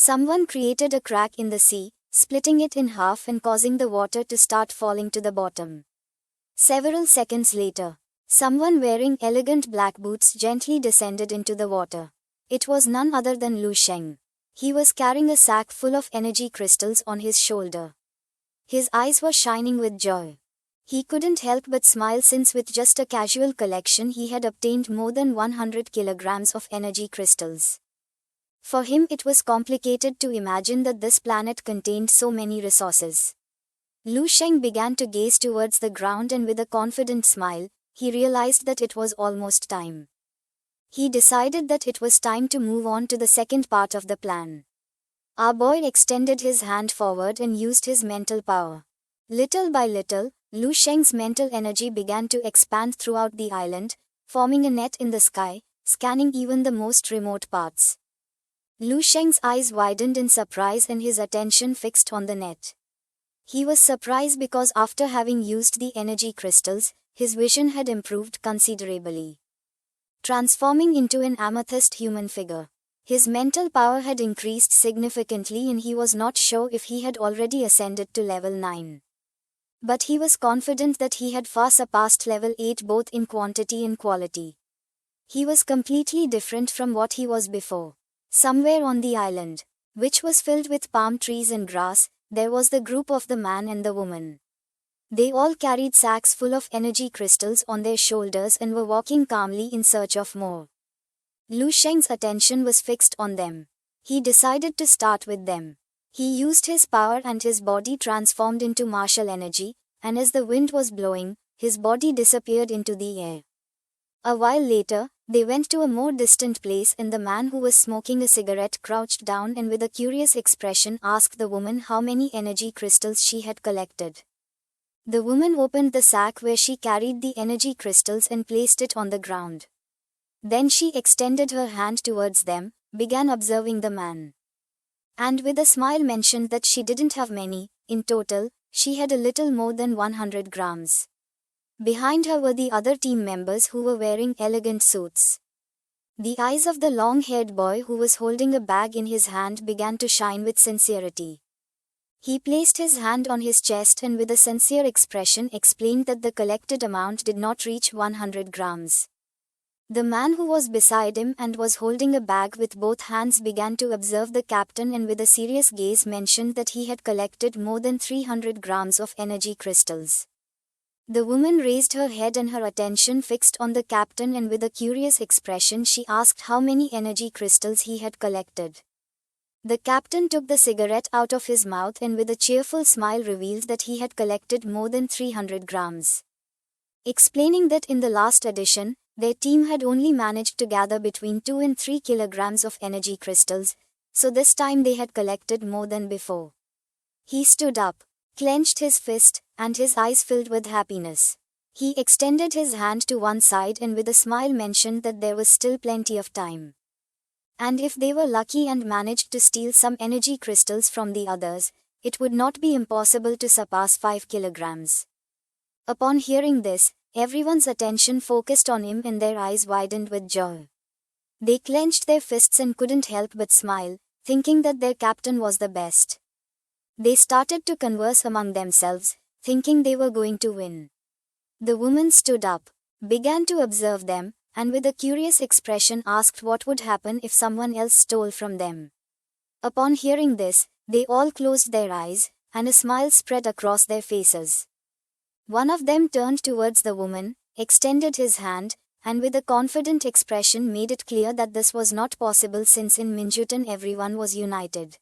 Someone created a crack in the sea, splitting it in half and causing the water to start falling to the bottom. Several seconds later, someone wearing elegant black boots gently descended into the water. It was none other than Lu Sheng. He was carrying a sack full of energy crystals on his shoulder. His eyes were shining with joy. He couldn't help but smile since with just a casual collection he had obtained more than 100 kilograms of energy crystals. For him it was complicated to imagine that this planet contained so many resources. Lu Sheng began to gaze towards the ground and with a confident smile, he realized that it was almost time. He decided that it was time to move on to the second part of the plan. Our boy extended his hand forward and used his mental power. Little by little, Lu Sheng's mental energy began to expand throughout the island, forming a net in the sky, scanning even the most remote parts. Lu Sheng's eyes widened in surprise and his attention fixed on the net. He was surprised because after having used the energy crystals, his vision had improved considerably. Transforming into an amethyst human figure, his mental power had increased significantly and he was not sure if he had already ascended to level 9. But he was confident that he had far surpassed level 8 both in quantity and quality. He was completely different from what he was before. Somewhere on the island, which was filled with palm trees and grass, there was the group of the man and the woman. They all carried sacks full of energy crystals on their shoulders and were walking calmly in search of more. Lu Sheng's attention was fixed on them. He decided to start with them. He used his power and his body transformed into martial energy, and as the wind was blowing, his body disappeared into the air. A while later, they went to a more distant place and the man who was smoking a cigarette crouched down and with a curious expression asked the woman how many energy crystals she had collected. The woman opened the sack where she carried the energy crystals and placed it on the ground. Then she extended her hand towards them, began observing the man. And with a smile mentioned that she didn't have many. In total, she had a little more than 100 grams. Behind her were the other team members who were wearing elegant suits. The eyes of the long-haired boy who was holding a bag in his hand began to shine with sincerity. He placed his hand on his chest and with a sincere expression explained that the collected amount did not reach 100 grams. The man who was beside him and was holding a bag with both hands began to observe the captain and with a serious gaze mentioned that he had collected more than 300 grams of energy crystals. The woman raised her head and her attention fixed on the captain and with a curious expression she asked how many energy crystals he had collected. The captain took the cigarette out of his mouth and with a cheerful smile revealed that he had collected more than 300 grams. Explaining that in the last edition, their team had only managed to gather between 2 and 3 kilograms of energy crystals, so this time they had collected more than before. He stood up, clenched his fist, and his eyes filled with happiness. He extended his hand to one side and with a smile mentioned that there was still plenty of time. And if they were lucky and managed to steal some energy crystals from the others, it would not be impossible to surpass 5 kilograms. Upon hearing this, everyone's attention focused on him and their eyes widened with joy. They clenched their fists and couldn't help but smile, thinking that their captain was the best. They started to converse among themselves, thinking they were going to win. The woman stood up, began to observe them, and with a curious expression asked what would happen if someone else stole from them. Upon hearing this, they all closed their eyes, and a smile spread across their faces. One of them turned towards the woman, extended his hand, and with a confident expression made it clear that this was not possible since in Minjutan everyone was united.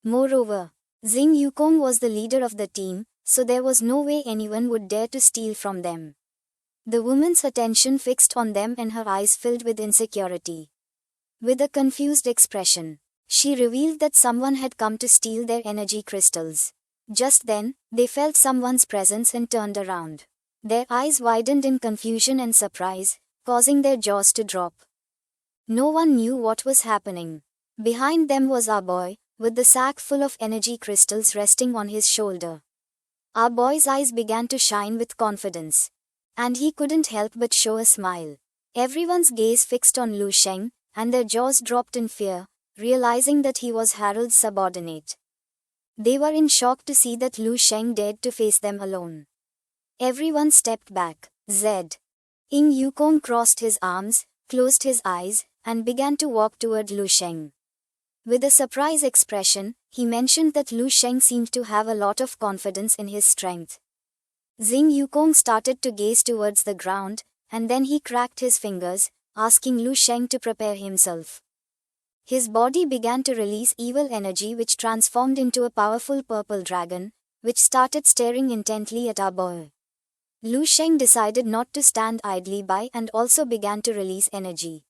Moreover, Xing Yukong was the leader of the team, so there was no way anyone would dare to steal from them. The woman's attention fixed on them and her eyes filled with insecurity. With a confused expression, she revealed that someone had come to steal their energy crystals. Just then, they felt someone's presence and turned around. Their eyes widened in confusion and surprise, causing their jaws to drop. No one knew what was happening. Behind them was our boy, with the sack full of energy crystals resting on his shoulder. Our boy's eyes began to shine with confidence. And he couldn't help but show a smile. Everyone's gaze fixed on Lu Sheng, and their jaws dropped in fear, realizing that he was Harold's subordinate. They were in shock to see that Lu Sheng dared to face them alone. Everyone stepped back. Zed. Ying Yukong crossed his arms, closed his eyes, and began to walk toward Lu Sheng. With a surprised expression, he mentioned that Lu Sheng seemed to have a lot of confidence in his strength. Ying Yukong started to gaze towards the ground, and then he cracked his fingers, asking Lu Sheng to prepare himself. His body began to release evil energy which transformed into a powerful purple dragon, which started staring intently at our boy. Lu Sheng decided not to stand idly by and also began to release energy,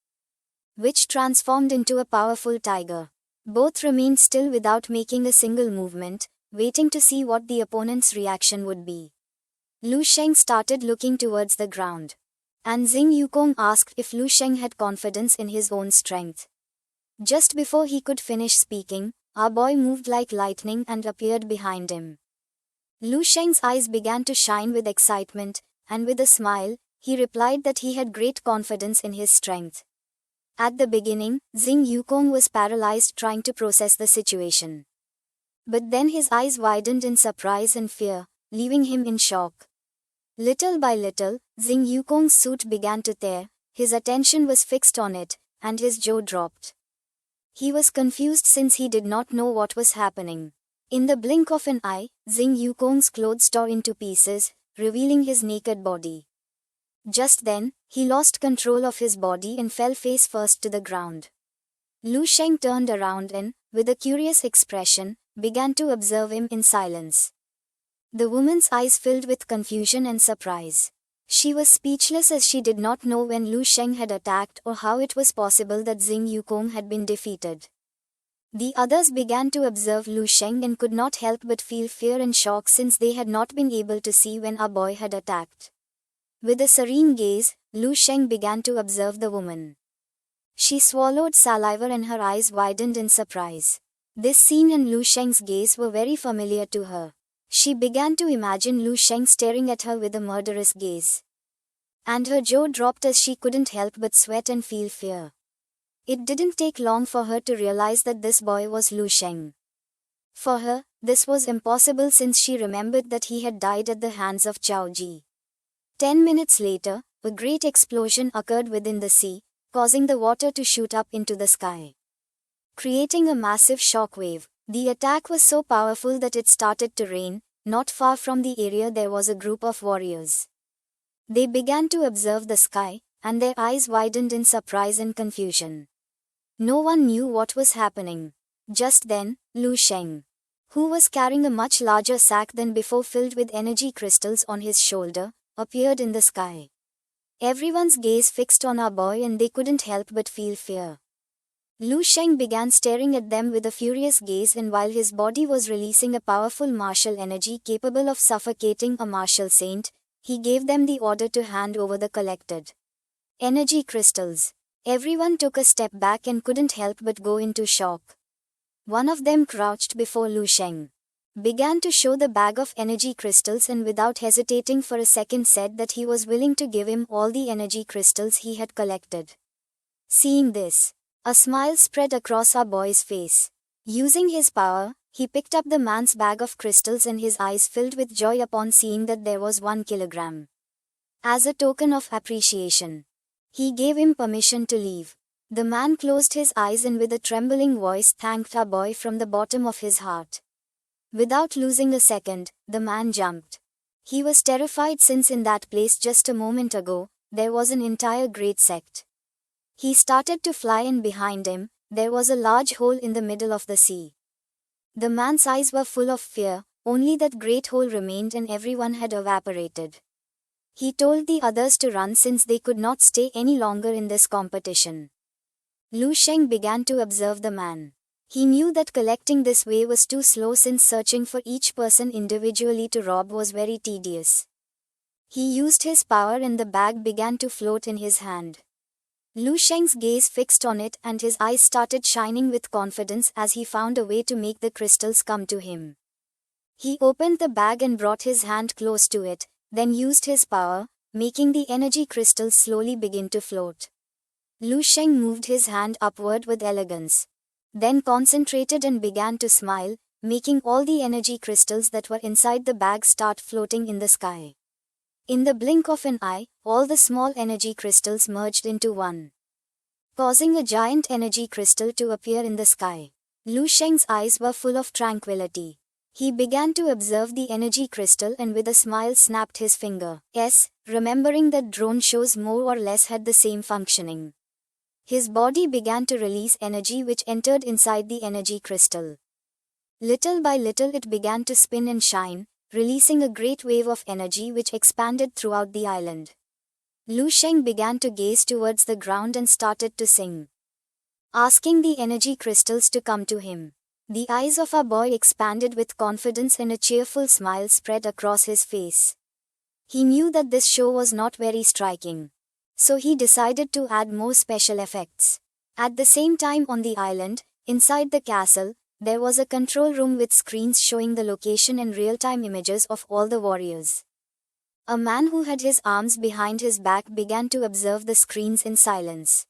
which transformed into a powerful tiger. Both remained still without making a single movement, waiting to see what the opponent's reaction would be. Lu Sheng started looking towards the ground, and Ying Yukong asked if Lu Sheng had confidence in his own strength. Just before he could finish speaking, our boy moved like lightning and appeared behind him. Lu Sheng's eyes began to shine with excitement, and with a smile, he replied that he had great confidence in his strength. At the beginning, Ying Yukong was paralyzed trying to process the situation. But then his eyes widened in surprise and fear, leaving him in shock. Little by little, Ying Yukong's suit began to tear, his attention was fixed on it, and his jaw dropped. He was confused since he did not know what was happening. In the blink of an eye, Ying Yukong's clothes tore into pieces, revealing his naked body. Just then, he lost control of his body and fell face first to the ground. Lu Sheng turned around and, with a curious expression, began to observe him in silence. The woman's eyes filled with confusion and surprise. She was speechless as she did not know when Lu Sheng had attacked or how it was possible that Ying Yukong had been defeated. The others began to observe Lu Sheng and could not help but feel fear and shock since they had not been able to see when our boy had attacked. With a serene gaze, Lu Sheng began to observe the woman. She swallowed saliva and her eyes widened in surprise. This scene and Lu Sheng's gaze were very familiar to her. She began to imagine Lu Sheng staring at her with a murderous gaze. And her jaw dropped as she couldn't help but sweat and feel fear. It didn't take long for her to realize that this boy was Lu Sheng. For her, this was impossible since she remembered that he had died at the hands of Zhao Ji. 10 minutes later, a great explosion occurred within the sea, causing the water to shoot up into the sky, creating a massive shock wave. The attack was so powerful that it started to rain. Not far from the area there was a group of warriors. They began to observe the sky, and their eyes widened in surprise and confusion. No one knew what was happening. Just then, Lu Sheng, who was carrying a much larger sack than before filled with energy crystals on his shoulder, appeared in the sky. Everyone's gaze fixed on our boy and they couldn't help but feel fear. Lu Sheng began staring at them with a furious gaze, and while his body was releasing a powerful martial energy capable of suffocating a martial saint, he gave them the order to hand over the collected energy crystals. Everyone took a step back and couldn't help but go into shock. One of them crouched before Lu Sheng, began to show the bag of energy crystals, and without hesitating for a second said that he was willing to give him all the energy crystals he had collected. Seeing this, a smile spread across our boy's face. Using his power, he picked up the man's bag of crystals and his eyes filled with joy upon seeing that there was 1 kilogram. As a token of appreciation, he gave him permission to leave. The man closed his eyes and with a trembling voice thanked our boy from the bottom of his heart. Without losing a second, the man jumped. He was terrified since in that place just a moment ago, there was an entire great sect. He started to fly and behind him, there was a large hole in the middle of the sea. The man's eyes were full of fear, only that great hole remained and everyone had evaporated. He told the others to run since they could not stay any longer in this competition. Lu Sheng began to observe the man. He knew that collecting this way was too slow since searching for each person individually to rob was very tedious. He used his power and the bag began to float in his hand. Lu Sheng's gaze fixed on it and his eyes started shining with confidence as he found a way to make the crystals come to him. He opened the bag and brought his hand close to it, then used his power, making the energy crystals slowly begin to float. Lu Sheng moved his hand upward with elegance. then concentrated and began to smile, making all the energy crystals that were inside the bag start floating in the sky. In the blink of an eye, all the small energy crystals merged into one, causing a giant energy crystal to appear in the sky. Lu Sheng's eyes were full of tranquility. He began to observe the energy crystal and with a smile snapped his finger. Yes, remembering that drone shows more or less had the same functioning. His body began to release energy which entered inside the energy crystal. Little by little it began to spin and shine, releasing a great wave of energy which expanded throughout the island. Lu Sheng began to gaze towards the ground and started to sing, asking the energy crystals to come to him. The eyes of our boy expanded with confidence and a cheerful smile spread across his face. He knew that this show was not very striking, so he decided to add more special effects. At the same time on the island, inside the castle, there was a control room with screens showing the location and real-time images of all the warriors. A man who had his arms behind his back began to observe the screens in silence.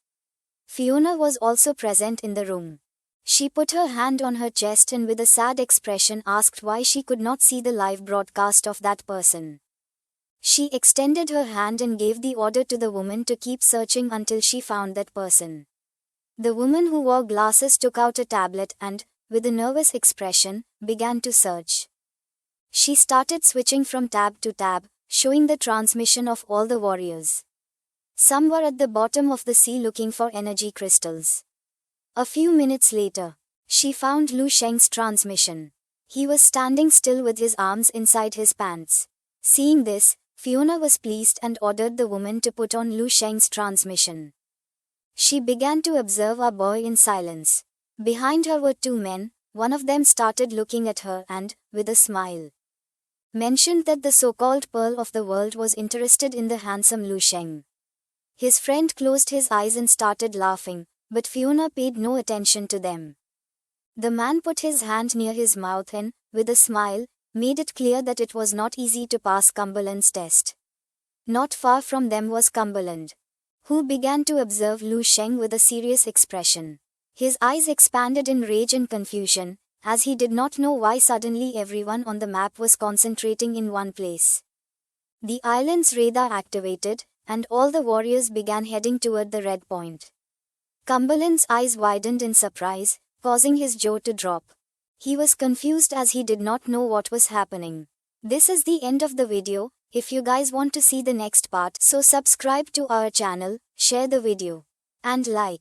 Fiona was also present in the room. She put her hand on her chest and with a sad expression asked why she could not see the live broadcast of that person. She extended her hand and gave the order to the woman to keep searching until she found that person. The woman who wore glasses took out a tablet and, with a nervous expression, began to search. She started switching from tab to tab, showing the transmission of all the warriors. Some were at the bottom of the sea looking for energy crystals. A few minutes later, she found Lu Sheng's transmission. He was standing still with his arms inside his pants. Seeing this, Fiona was pleased and ordered the woman to put on Lu Sheng's transmission. She began to observe our boy in silence. Behind her were two men. One of them started looking at her and, with a smile, mentioned that the so-called pearl of the world was interested in the handsome Lu Sheng. His friend closed his eyes and started laughing, but Fiona paid no attention to them. The man put his hand near his mouth and, with a smile, made it clear that it was not easy to pass Cumberland's test. Not far from them was Cumberland, who began to observe Lu Sheng with a serious expression. His eyes expanded in rage and confusion, as he did not know why suddenly everyone on the map was concentrating in one place. The island's radar activated, and all the warriors began heading toward the red point. Cumberland's eyes widened in surprise, causing his jaw to drop. He was confused as he did not know what was happening. This is the end of the video. If you guys want to see the next part, so subscribe to our channel, share the video, and like.